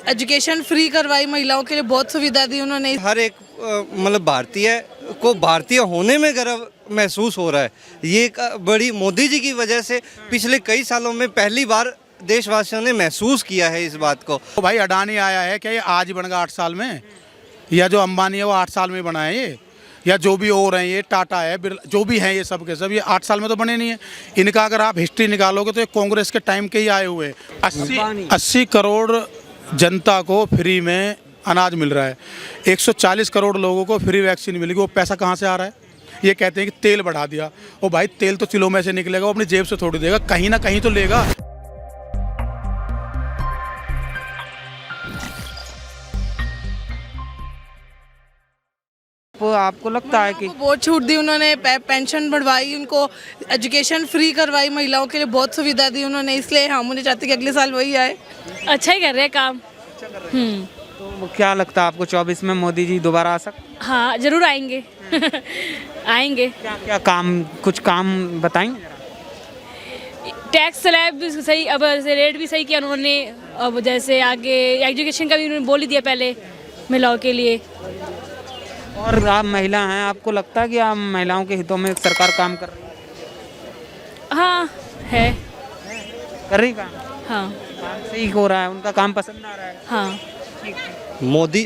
Education free करवाई, महिलाओं के लिए बहुत सुविधा दी उन्होंने। हर एक मतलब भारतीय को भारतीय होने में गर्व महसूस हो रहा है। ये एक बड़ी मोदी जी की वजह से पिछले कई सालों में पहली बार देशवासियों ने महसूस किया है इस बात को। तो भाई अडानी आया है क्या, ये आज ही बन गया 8 साल में, या जो अंबानी है वो 8 साल में बना है ये, या जो भी और हैं ये टाटा है, जो भी हैं ये सब के सब ये 8 साल में तो बने नहीं है। इनका अगर आप हिस्ट्री निकालोगे तो ये कांग्रेस के टाइम के ही आए हुए। 80 करोड़ जनता को फ्री में अनाज मिल रहा है, 140 करोड़ लोगों को फ्री वैक्सीन मिलेगी। वो पैसा कहाँ से आ रहा है? ये कहते हैं कि तेल बढ़ा दिया। ओ भाई, तेल तो किलो में से निकलेगा, वो अपनी जेब से थोड़ी देगा, कहीं ना कहीं तो लेगा। आपको लगता है कि बहुत छूट दी उन्होंने, पेंशन बढ़वाई, उनको एजुकेशन फ्री करवाई, महिलाओं के लिए बहुत सुविधा दी उन्होंने, इसलिए हम उन्हें चाहते कि अगले साल वही आए। अच्छा ही कर रहे हैं काम। तो क्या लगता है आपको 24 में मोदी जी दोबारा आ सकते? हाँ, जरूर आएंगे। आएंगे। क्या क्या काम, कुछ काम बताएंगे? टैक्स स्लैब भी सही, अब रेट भी सही किया उन्होंने। अब जैसे आगे एजुकेशन का भी उन्होंने बोल ही दिया पहले महिलाओं के लिए। और आप महिला हैं, आपको लगता है कि आप महिलाओं के हितों में सरकार काम कर रही है? हाँ है। कर रही काम? हाँ काम सही हो रहा है, उनका काम पसंद आ रहा है? हाँ।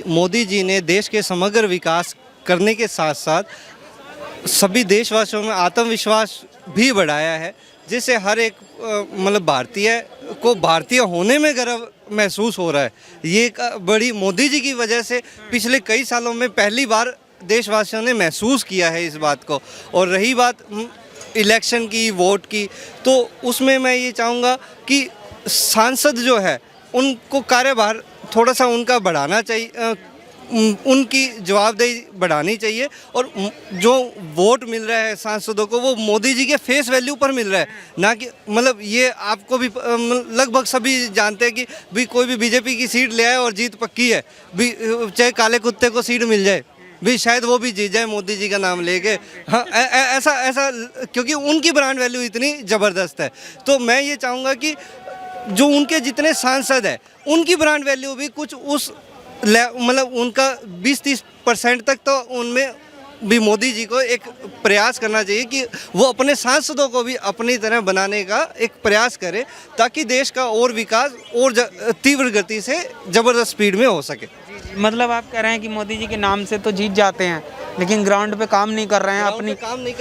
मोदी जी ने देश के समग्र विकास करने के साथ साथ सभी देशवासियों में आत्मविश्वास भी बढ़ाया है, जिससे हर एक मतलब भारतीय को भारतीय होने में गर्व महसूस हो रहा है। ये एक बड़ी मोदी जी की वजह से पिछले कई सालों में पहली बार देशवासियों ने महसूस किया है इस बात को। और रही बात इलेक्शन की, वोट की, तो उसमें मैं ये चाहूँगा कि सांसद जो है उनको कार्यभार थोड़ा सा उनका बढ़ाना चाहिए, उनकी जवाबदेही बढ़ानी चाहिए। और जो वोट मिल रहा है सांसदों को, वो मोदी जी के फेस वैल्यू पर मिल रहा है, ना कि मतलब ये आपको भी लगभग सभी जानते हैं कि भी कोई भी बीजेपी की सीट ले आए और जीत पक्की है, भी चाहे काले कुत्ते को सीट मिल जाए भी शायद वो भी जीत जाए मोदी जी का नाम लेके। हाँ, ऐसा क्योंकि उनकी ब्रांड वैल्यू इतनी ज़बरदस्त है। तो मैं ये चाहूँगा कि जो उनके जितने सांसद हैं उनकी ब्रांड वैल्यू भी कुछ उस मतलब उनका 20-30% तक तो उनमें भी मोदी जी को एक प्रयास करना चाहिए कि वो अपने सांसदों को भी अपनी तरह बनाने का एक प्रयास करे, ताकि देश का और विकास और तीव्र गति से ज़बरदस्त स्पीड में हो सके। मतलब आप कह रहे हैं कि मोदी जी के नाम से तो जीत जाते हैं, लेकिन ग्राउंड पे काम नहीं कर रहे हैं,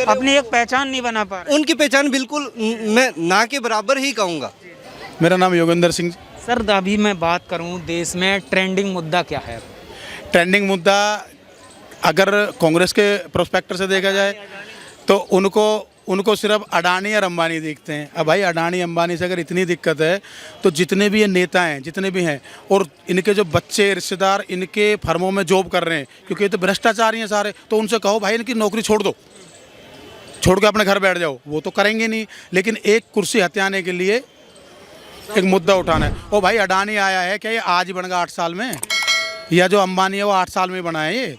अपनी एक पहचान नहीं बना पा रहे। उनकी पहचान बिल्कुल मैं ना के बराबर ही कहूँगा। मेरा नाम योगेंद्र सिंह। सर, अभी मैं बात करूं, देश में ट्रेंडिंग मुद्दा क्या है? ट्रेंडिंग मुद्दा अगर कांग्रेस के प्रोस्पेक्टर से देखा जाए तो उनको सिर्फ अडानी और अंबानी दिखते हैं। अब भाई अडानी अंबानी से अगर इतनी दिक्कत है तो जितने भी ये नेता हैं, जितने भी हैं, और इनके जो बच्चे रिश्तेदार इनके फर्मों में जॉब कर रहे हैं, क्योंकि ये तो भ्रष्टाचारी हैं सारे, तो उनसे कहो भाई इनकी नौकरी छोड़ दो, छोड़ के अपने घर बैठ जाओ। वो तो करेंगे नहीं, लेकिन एक कुर्सी हथियाने के लिए एक मुद्दा उठाना है। ओ भाई अडानी आया है क्या, ये आज ही बन गया 8 साल में, या जो अंबानी है वो 8 साल में बना है ये,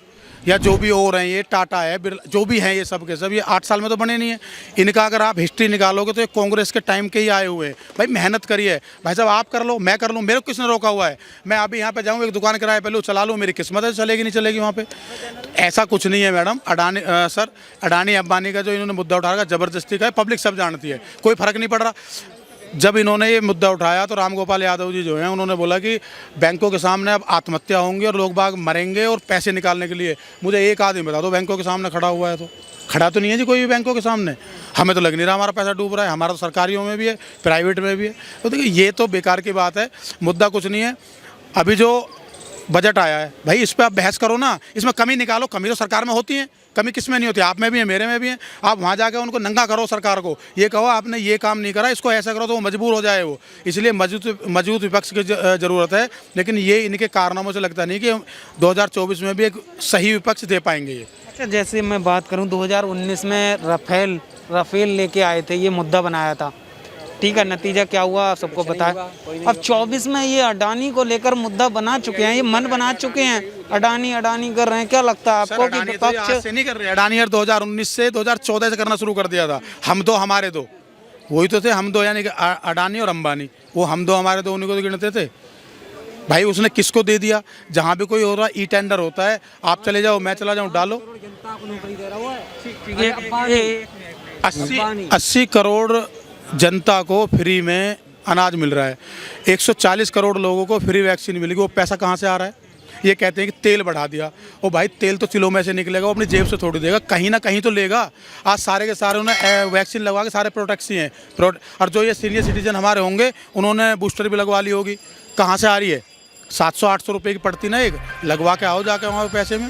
या जो भी और हैं ये टाटा है, जो भी हैं ये सब के सब ये 8 साल में तो बने नहीं है। इनका अगर आप हिस्ट्री निकालोगे तो ये कांग्रेस के टाइम के ही आए हुए हैं। भाई मेहनत करिए भाई साहब, आप कर लो, मैं कर लूँ, मेरे को किसने रोका हुआ है? मैं अभी यहाँ पे जाऊँ, एक दुकान किराए पे लूँ, चला लूँ, मेरी किस्मत है, चलेगी नहीं चलेगी वहाँ पे। ऐसा कुछ नहीं है मैडम। अडानी अंबानी का जो इन्होंने मुद्दा उठा रखा ज़बरदस्ती का है, पब्लिक सब जानती है, कोई फ़र्क नहीं पड़ रहा। जब इन्होंने ये मुद्दा उठाया तो राम गोपाल यादव जी जो हैं उन्होंने बोला कि बैंकों के सामने अब आत्महत्या होंगी और लोग बाग मरेंगे और पैसे निकालने के लिए। मुझे एक आदमी बता दो बैंकों के सामने खड़ा हुआ है? तो खड़ा तो नहीं है जी कोई भी बैंकों के सामने। हमें तो लग नहीं रहा हमारा पैसा डूब रहा है। हमारा तो सरकारियों में भी है, प्राइवेट में भी है। तो देखिए ये तो बेकार की बात है, मुद्दा कुछ नहीं है। अभी जो बजट आया है भाई, इस पर आप बहस करो ना, इसमें कमी निकालो। कमी तो सरकार में होती है, कमी किस में नहीं होती? आप में भी है, मेरे में भी है। आप वहाँ जाकर उनको नंगा करो सरकार को, ये कहो आपने ये काम नहीं करा, इसको ऐसा करो, तो वो मजबूर हो जाए वो। इसलिए मजबूत विपक्ष की ज़रूरत है, लेकिन ये इनके कारनामों से लगता नहीं कि 2024 में भी एक सही विपक्ष दे पाएंगे ये। अच्छा, जैसे मैं बात करूं, 2019 में राफेल लेके आए थे, ये मुद्दा बनाया था, ठीक है, नतीजा क्या हुआ आप सबको पता है। अब 24 में ये अडानी को लेकर मुद्दा बना चुके हैं, ये मन बना चुके हैं, अडानी कर रहे हैं। क्या लगता है आपको कि विपक्ष से नहीं कर रहे? अडानी 2019 से 2014 से करना शुरू कर दिया था। हम दो हमारे दो, वही तो थे हम दो, यानी कि अडानी और अंबानी। वो हम दो हमारे दो, उन्हीं को तो गिनते थे। भाई उसने किसको दे दिया? जहाँ भी कोई हो रहा ई टेंडर होता है, आप चले जाओ, मैं चला जाऊँ, डालो। 80 करोड़ जनता को फ्री में अनाज मिल रहा है, 140 करोड़ लोगों को फ्री वैक्सीन मिलेगी। वो पैसा कहाँ से आ रहा है? ये कहते हैं कि तेल बढ़ा दिया। ओ भाई, तेल तो किलो में से निकलेगा, वो अपनी जेब से थोड़ी देगा, कहीं ना कहीं तो लेगा। आज सारे के सारे उन्होंने वैक्सीन लगवा के सारे प्रोटेक्ट ही हैं। और जो ये सीनियर सिटीजन हमारे होंगे, उन्होंने बूस्टर भी लगवा ली होगी। कहाँ से आ रही है? 700-800 रुपये की पड़ती ना एक, लगवा के आओ जाके वहाँ पैसे में।